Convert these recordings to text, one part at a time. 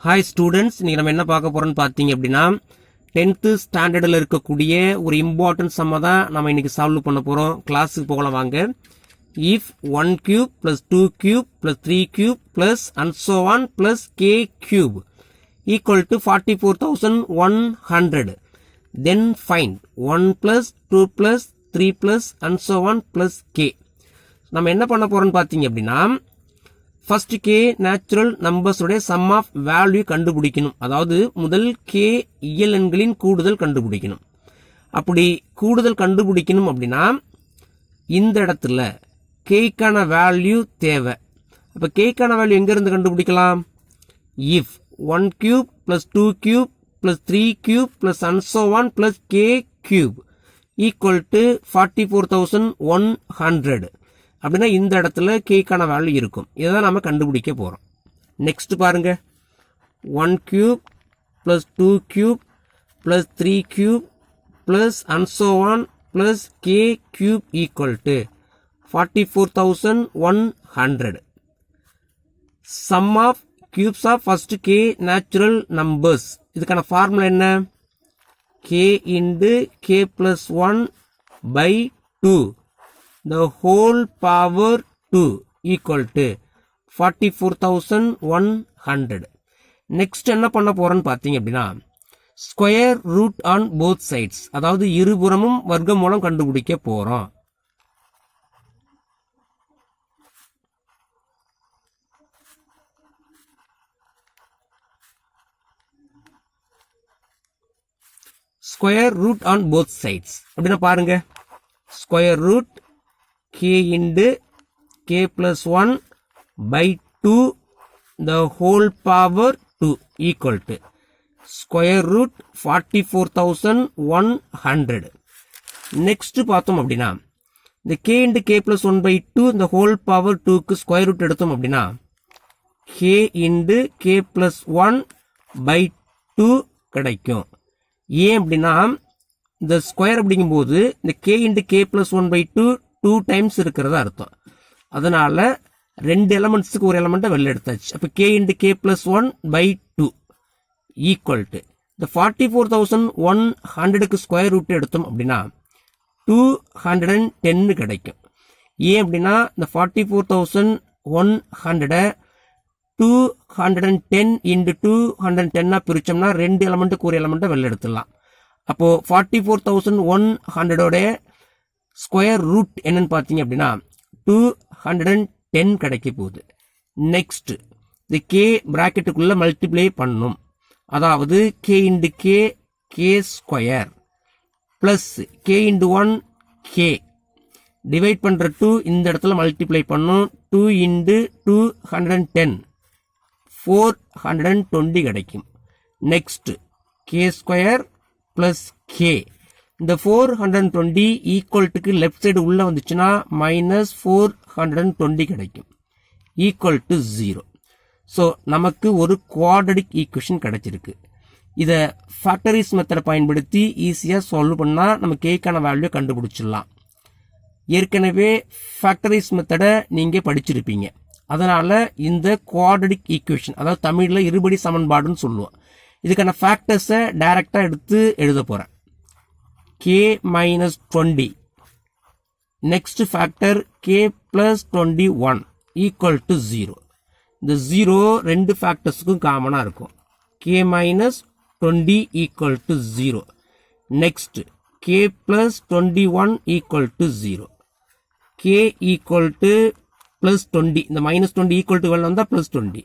Hi students, இன்னைக்கு நம்ம என்ன பார்க்க போறோம்னு பார்த்தீங்க அப்படின்னா 10th ஸ்டாண்டர்டில் இருக்கக்கூடிய ஒரு இம்பார்ட்டன்ட் சம்மை தான் நம்ம இன்னைக்கு சால்வ் பண்ண போகிறோம். கிளாஸுக்கு போகலாம் வாங்க. If 1 cube plus 2 cube plus 3 cube plus and so on plus k cube equal to 44,100, then find 1 plus 2 plus 3 plus and so on plus k. நம்ம என்ன பண்ண போறோம்னு பார்த்தீங்க அப்படின்னா ஃபர்ஸ்ட் கே நேச்சுரல் நம்பர்ஸ் உடைய சம் ஆஃப் வேல்யூ கண்டுபிடிக்கணும். அதாவது முதல் கே இயல் எண்களின் கூடுதல் கண்டுபிடிக்கணும். அப்படி கூடுதல் கண்டுபிடிக்கணும் அப்படின்னா இந்த இடத்துல கேக்கான வேல்யூ தேவை. அப்ப கேக்கான வேல்யூ எங்க இருந்து கண்டுபிடிக்கலாம்? If 1 cube plus 2 cube plus 3 cube plus and so on plus k cube equal to 44,100 அப்படின்னா இந்த இடத்துல கேக்கான வேல்யூ இருக்கும். இதை நம்ம கண்டுபிடிக்க போறோம். நெக்ஸ்ட் பாருங்க, 1 cube plus 2 cube plus 3 cube plus and so on plus k cube equal to 44,100. Sum of cubes of first k natural numbers. இதுக்கான ஃபார்முலா என்ன? k into k plus 1 by 2 the whole power 2 equal to 44,100. Next என்ன பண்ண போறோம்னு பாத்தீங்க அப்படின்னா square root on both sides, அதாவது இருபுறமும் வர்க்க மூலம் கண்டுபிடிக்க போறோம். Square root on both sides அப்படின்னா பாருங்க, square root k into k plus 1 by 2 the whole power 2 equal to square root 44,100. next பார்த்தோம் அப்படின்னா இந்த k into k plus 1 by 2 the whole power 2 க்கு ஸ்கொயர் ரூட் எடுத்தோம் அப்படின்னா k into k plus 1 by 2 கிடைக்கும். ஏன் அப்படின்னா இந்த ஸ்கொயர் அப்படிங்கும்போது இந்த k into k plus 1 by 2 2 times இருக்கிறதா அர்த்தம். அதனால ரெண்டு எலமெண்ட்ஸுக்கு ஒரு எலமெண்ட்டை வெளில எடுத்தாச்சு. அப்ப k into k plus 1 by 2 equal to இந்த 44,100க்கு ஸ்கொயர் ரூட் எடுத்தோம் அப்படின்னா 210 கிடைக்கும். ஏன் அப்படின்னா இந்த 44,100 210 into 210 பிரிச்சோம்னா ரெண்டு எலமெண்ட்டுக்கு ஒரு எலமெண்ட்டை வெளில எடுத்துடலாம். அப்போ 44,100 ஸ்கொயர் ரூட் என்னன்னு பார்த்தீங்க அப்படின்னா 210 கிடைக்க போகுது. நெக்ஸ்ட் இந்த கே பிராக்கெட்டுக்குள்ள மல்டிப்ளை பண்ணும். அதாவது K into K square plus K into 1 K divide பண்ற 2 இந்த இடத்துல மல்டிப்ளை பண்ணும். 2 இன்டு 210 420 கிடைக்கும். Next K square plus K, இந்த 420 ஈக்குவல்ட்டுக்கு லெஃப்ட் சைடு உள்ள வந்துச்சுன்னா மைனஸ் 420 கிடைக்கும், ஈக்குவல் டு 0. ஸோ நமக்கு ஒரு குவாட்ரடிக் ஈக்குவேஷன் கிடைச்சிருக்கு. இதை ஃபேக்டரிஸ் மெத்தடை பயன்படுத்தி ஈஸியாக சால்வ் பண்ணால் நம்ம கேக்கான வேல்யூ கண்டுபிடிச்சிடலாம். ஏற்கனவே ஃபேக்டரிஸ் மெத்தடை நீங்கள் படிச்சிருப்பீங்க. அதனால இந்த குவாட்ரடிக் ஈக்குவேஷன், அதாவது தமிழில் இருபடி சமன்பாடுன்னு சொல்லுவோம், இதுக்கான ஃபேக்டர்ஸை டைரக்டா எடுத்து எழுத போறேன். k minus 20, next factor k plus 21 equal to 0. இந்த 0 ரெண்டு ஃபேக்டர்ஸ்க்கும் காமனா இருக்கும். k minus 20 equal to 0. next k plus 21 equal to 0. k equal to plus 20, இந்த minus 20 equal to 1 வந்தா plus 20.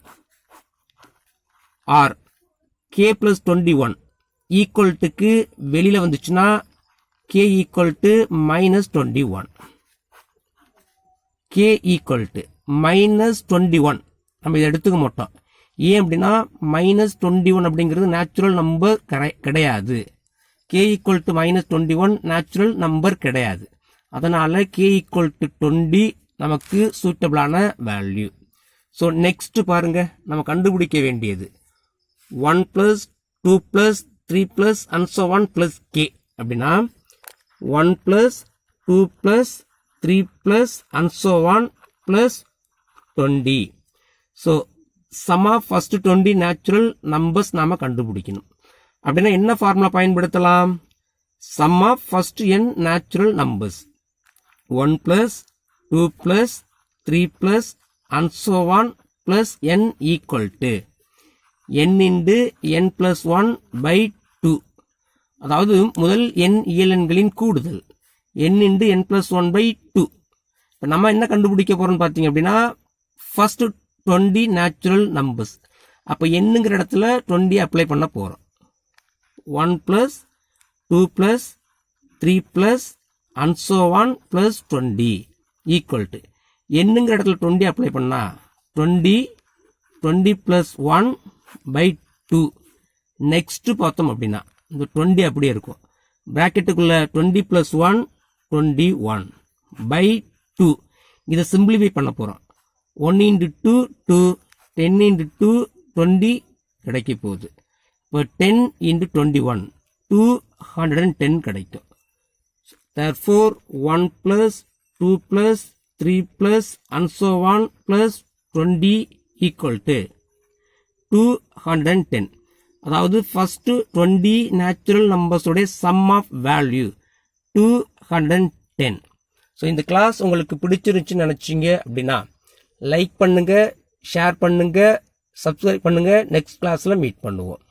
or k plus 21 equal க்கு வெளியில வந்துச்சுன்னா k equal to minus 21. k equal to minus 21 நம்ம இதை எடுத்துக்க மாட்டோம். ஏன் அப்படின்னா மைனஸ் 21 அப்படிங்கிறது நேச்சுரல் நம்பர் கிடையாது. k equal to minus 21 natural number கிடையாது. அதனால k equal to 20 நமக்கு சூட்டபிளான வேல்யூ. ஸோ நெக்ஸ்ட் பாருங்க, நம்ம கண்டுபிடிக்க வேண்டியது 1 plus 2 plus 3 plus and so on plus k அப்படின்னா 1 plus 2 plus 3 plus and so on plus 20. So sum of first 20 natural numbers நாம கண்டுபிடிக்கணும். அப்படின்னா என்ன ஃபார்முலா பயன்படுத்தலாம்? sum of first n natural numbers 1 plus 2 plus 3 plus and so on plus n equal to n into n plus 1 by 2. அதாவது முதல் n இயலெண்களின் கூடுதல் n into n plus 1 by 2. இப்போ நம்ம என்ன கண்டுபிடிக்க போறோம் பார்த்தீங்க அப்படின்னா ஃபர்ஸ்ட் 20 நேச்சுரல் நம்பர்ஸ். அப்போ என்னங்கிற இடத்துல 20 அப்ளை பண்ண போறோம். 1 plus 2 plus 3 plus and so on plus 20 equal to என்னங்கிற இடத்துல 20 அப்ளை பண்ணா 20 plus 1 by 2. நெக்ஸ்ட் பார்த்தோம் அப்படின்னா இந்த 20 அப்படியே இருக்கும். பிராக்கெட்டுக்குள்ள 20 plus 1 21 by 2. இதை சிம்பிளிஃபை பண்ண போறோம். 1 into 2 2 10 into 2 20 கிடைக்க போகுது. இப்போ 10 into 21 210 கிடைக்கும். Therefore 1 plus 2 plus 3 plus and so on plus 20 equal to 210. அதாவது first 20 natural numbers உடைய sum of value 210. ஸோ இந்த கிளாஸ் உங்களுக்கு பிடிச்சிருந்துச்சுன்னு நினைச்சீங்க அப்படின்னா லைக் பண்ணுங்க, ஷேர் பண்ணுங்க, சப்ஸ்கிரைப் பண்ணுங்க. நெக்ஸ்ட் கிளாஸ்ல மீட் பண்ணுவோம்.